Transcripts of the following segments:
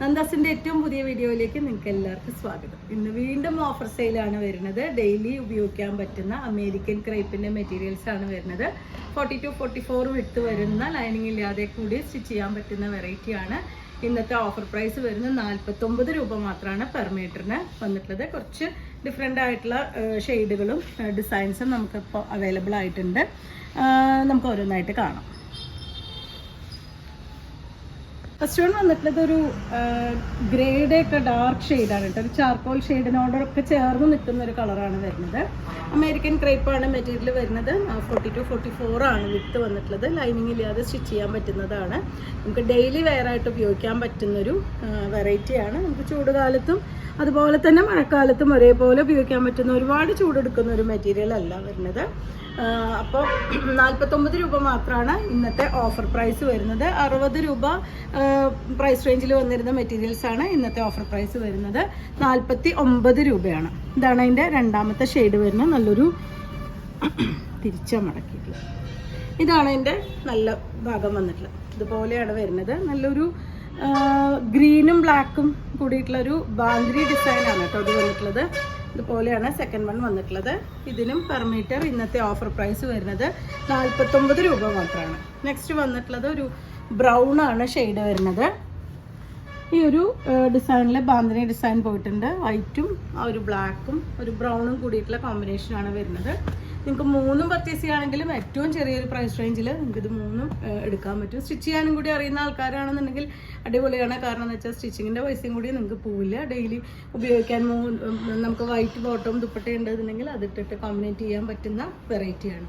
നന്ദാസിൻ്റെ ഏറ്റവും പുതിയ വീഡിയോയിലേക്ക് നിങ്ങൾക്ക് എല്ലാവർക്കും സ്വാഗതം. ഇന്ന് വീണ്ടും ഓഫർ സെയിലാണ് വരുന്നത്. ഡെയിലി ഉപയോഗിക്കാൻ പറ്റുന്ന അമേരിക്കൻ ക്രേപ്പിൻ്റെ മെറ്റീരിയൽസ് ആണ് വരുന്നത്. 42-44 വിട്ട് വരുന്ന ലൈനിങ് ഇല്ലാതെ കൂടി സ്റ്റിച്ച് ചെയ്യാൻ പറ്റുന്ന വെറൈറ്റിയാണ്. ഇന്നത്തെ ഓഫർ പ്രൈസ് വരുന്നത് 49 രൂപ മാത്രമാണ് പെർ മീറ്ററിന് വന്നിട്ടുള്ളത്. കുറച്ച് ഡിഫറെൻ്റ് ആയിട്ടുള്ള ഷെയ്ഡുകളും ഡിസൈൻസും നമുക്കിപ്പോൾ അവൈലബിൾ ആയിട്ടുണ്ട്. നമുക്ക് ഓരോന്നായിട്ട് കാണാം. ഫസ്റ്റ് വൺ വന്നിട്ടുള്ളത് ഒരു ഗ്രേയുടെ ഒക്കെ ഡാർക്ക് ഷെയ്ഡാണ് കേട്ടോ. ഒരു ചാർക്കോൾ ഷെയ്ഡിനോടൊക്കെ ചേർന്ന് നിൽക്കുന്ന ഒരു കളറാണ് വരുന്നത്. അമേരിക്കൻ ക്രേപ്പാണ് മെറ്റീരിയൽ വരുന്നത്. 42-44 ആണ് വിട്ട് വന്നിട്ടുള്ളത്. ലൈനിങ് ഇല്ലാതെ സ്റ്റിച്ച് ചെയ്യാൻ പറ്റുന്നതാണ്. നമുക്ക് ഡെയിലി വെയർ ആയിട്ട് ഉപയോഗിക്കാൻ പറ്റുന്നൊരു വെറൈറ്റിയാണ്. നമുക്ക് ചൂടുകാലത്തും അതുപോലെ തന്നെ മഴക്കാലത്തും ഒരേപോലെ ഉപയോഗിക്കാൻ പറ്റുന്ന, ഒരുപാട് ചൂടെടുക്കുന്ന ഒരു മെറ്റീരിയൽ അല്ല വരുന്നത്. അപ്പോൾ 49 രൂപ മാത്രമാണ് ഇന്നത്തെ ഓഫർ പ്രൈസ് വരുന്നത്. 60 രൂപ പ്രൈസ് റേഞ്ചിൽ വന്നിരുന്ന മെറ്റീരിയൽസാണ് ഇന്നത്തെ ഓഫർ പ്രൈസ് വരുന്നത്. 49 രൂപയാണ്. ഇതാണ് അതിൻ്റെ രണ്ടാമത്തെ ഷെയ്ഡ് വരുന്നത്. നല്ലൊരു തിരിച്ച മടക്കിയിട്ടുള്ളത്. ഇതാണ് അതിൻ്റെ നല്ല ഭാഗം വന്നിട്ടുള്ളത്. ഇതുപോലെയാണ് വരുന്നത്. നല്ലൊരു ഗ്രീനും ബ്ലാക്കും കൂടിയിട്ടുള്ളൊരു ബാന്ദ്രി ഡിസൈനാണ് കേട്ടോ ഇത് വന്നിട്ടുള്ളത്. ഇതുപോലെയാണ് സെക്കൻഡ് വൺ വന്നിട്ടുള്ളത്. ഇതിനും പെർ മീറ്റർ ഇന്നത്തെ ഓഫർ പ്രൈസ് വരുന്നത് 49 രൂപ മാത്രമാണ്. നെക്സ്റ്റ് വന്നിട്ടുള്ളത് ഒരു ബ്രൗൺ ആണ് ഷെയ്ഡ് വരുന്നത്. ഈ ഒരു ഡിസൈനിൽ ബാന്ദ്രി ഡിസൈൻ പോയിട്ടുണ്ട്. വൈറ്റും ആ ഒരു ബ്ലാക്കും ഒരു ബ്രൗണും കൂടിയിട്ടുള്ള കോമ്പിനേഷനാണ് വരുന്നത്. നിങ്ങൾക്ക് മൂന്നും പർച്ചേസ് ചെയ്യുകയാണെങ്കിലും ഏറ്റവും ചെറിയൊരു പ്രൈസ് റേഞ്ചിൽ നിങ്ങൾക്ക് ഇത് മൂന്നും എടുക്കാൻ പറ്റും. സ്റ്റിച്ച് ചെയ്യാനും കൂടി അറിയുന്ന ആൾക്കാരാണെന്നുണ്ടെങ്കിൽ അടിപൊളിയാണ്. കാരണം എന്ന് വെച്ചാൽ സ്റ്റിച്ചിങ്ങിൻ്റെ പൈസയും കൂടി നിങ്ങൾക്ക് പോവില്ല. ഡെയിലി ഉപയോഗിക്കാൻ നമുക്ക് വൈറ്റ് ബോട്ടം ദുപ്പട്ട ഉണ്ടെന്നുണ്ടെങ്കിൽ അതിട്ടിട്ട് കോമ്പിനേറ്റ് ചെയ്യാൻ പറ്റുന്ന വെറൈറ്റിയാണ്.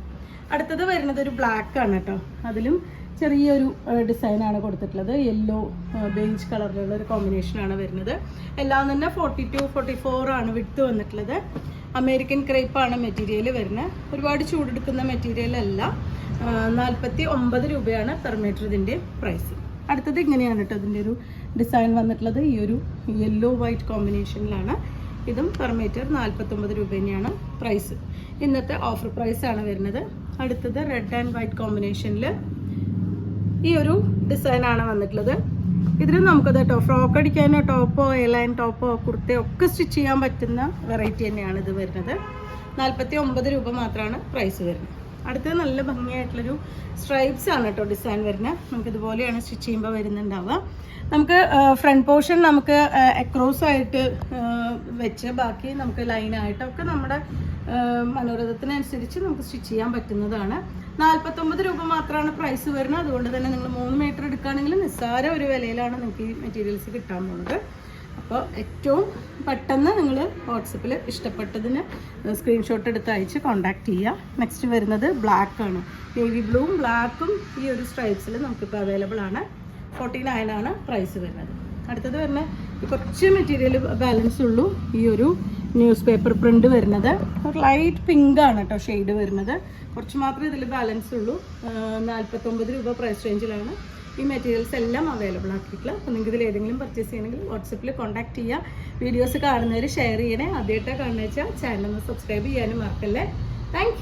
അടുത്തത് വരുന്നത് ഒരു ബ്ലാക്ക് ആണ് കേട്ടോ. അതിലും ചെറിയൊരു ഡിസൈനാണ് കൊടുത്തിട്ടുള്ളത്. യെല്ലോ ബേജ് കളറിലുള്ള ഒരു കോമ്പിനേഷനാണ് വരുന്നത്. എല്ലാം തന്നെ 42-44 ആണ് വിട്ട് വന്നിട്ടുള്ളത്. അമേരിക്കൻ ക്രേപ്പാണ് മെറ്റീരിയൽ വരുന്നത്. ഒരുപാട് ചൂടെടുക്കുന്ന മെറ്റീരിയൽ അല്ല. 49 രൂപയാണ് പെർ മീറ്റർ ഇതിൻ്റെ പ്രൈസ്. അടുത്തത് ഇങ്ങനെയാണ് കേട്ടോ ഇതിൻ്റെ ഒരു ഡിസൈൻ വന്നിട്ടുള്ളത്. ഈ ഒരു യെല്ലോ വൈറ്റ് കോമ്പിനേഷനിലാണ്. ഇതും പെർ മീറ്റർ 49 രൂപ തന്നെയാണ് പ്രൈസ്. ഇന്നത്തെ ഓഫർ പ്രൈസാണ് വരുന്നത്. അടുത്തത് റെഡ് ആൻഡ് വൈറ്റ് കോമ്പിനേഷനിൽ ഈ ഒരു ഡിസൈനാണ് വന്നിട്ടുള്ളത്. ഇതിന് നമുക്കത് കേട്ടോ ഫ്രോക്ക് അടിക്കാനോ ടോപ്പോ എയർലൈൻ ടോപ്പോ കുർത്തയോ ഒക്കെ സ്റ്റിച്ച് ചെയ്യാൻ പറ്റുന്ന വെറൈറ്റി തന്നെയാണ് ഇത് വരുന്നത്. 49 രൂപ മാത്രമാണ് പ്രൈസ് വരുന്നത്. അടുത്തത് നല്ല ഭംഗിയായിട്ടുള്ളൊരു സ്ട്രൈപ്സ് ആണ് കേട്ടോ ഡിസൈൻ വരുന്നത്. നമുക്കിതുപോലെയാണ് സ്റ്റിച്ച് ചെയ്യുമ്പോൾ വരുന്നുണ്ടാവുക. നമുക്ക് ഫ്രണ്ട് പോർഷൻ നമുക്ക് അക്രോസ് ആയിട്ട് വെച്ച് ബാക്കി നമുക്ക് ലൈനായിട്ടൊക്കെ നമ്മുടെ മനോരഥത്തിനനുസരിച്ച് നമുക്ക് സ്റ്റിച്ച് ചെയ്യാൻ പറ്റുന്നതാണ്. 49 രൂപ മാത്രമാണ് പ്രൈസ് വരുന്നത്. അതുകൊണ്ട് തന്നെ നിങ്ങൾ 3 മീറ്റർ എടുക്കുകയാണെങ്കിൽ നിസ്സാര ഒരു വിലയിലാണ് നിങ്ങൾക്ക് ഈ മെറ്റീരിയൽസ് കിട്ടാൻ പോകുന്നത്. അപ്പോൾ ഏറ്റവും പെട്ടെന്ന് നിങ്ങൾ വാട്സപ്പിൽ ഇഷ്ടപ്പെട്ടതിന് സ്ക്രീൻഷോട്ട് എടുത്ത് അയച്ച് കോൺടാക്ട് ചെയ്യുക. നെക്സ്റ്റ് വരുന്നത് ബ്ലാക്ക് ആണ്. നേവി ബ്ലൂവും ബ്ലാക്കും ഈ ഒരു സ്ട്രൈപ്സിൽ നമുക്കിപ്പോൾ അവൈലബിൾ ആണ്. 49 ആണ് പ്രൈസ് വരുന്നത്. അടുത്തത് വരുന്ന കുറച്ച് മെറ്റീരിയൽ ബാലൻസ് ഉള്ളൂ. ഈ ഒരു ന്യൂസ് പേപ്പർ പ്രിൻ്റ് വരുന്നത് ഒരു ലൈറ്റ് പിങ്ക് ആണ് കേട്ടോ ഷെയ്ഡ് വരുന്നത്. കുറച്ച് മാത്രമേ ഇതിൽ ബാലൻസ് ഉള്ളൂ. 49 രൂപ പ്രൈസ് റേഞ്ചിലാണ് ഈ മെറ്റീരിയൽസ് എല്ലാം അവൈലബിൾ ആക്കിയിട്ടുള്ളത്. അപ്പോൾ നിങ്ങൾക്ക് ഇതിൽ ഏതെങ്കിലും പർച്ചേസ് ചെയ്യണമെങ്കിൽ വാട്സപ്പിൽ കോൺടാക്ട് ചെയ്യുക. വീഡിയോസ് കാണുന്നവർ ഷെയർ ചെയ്യണേ. ആദ്യമായിട്ടാണ് കാണുന്നത് വെച്ചാൽ ചാനൽ ഒന്ന് സബ്സ്ക്രൈബ് ചെയ്യാനും മറക്കല്ലേ. താങ്ക്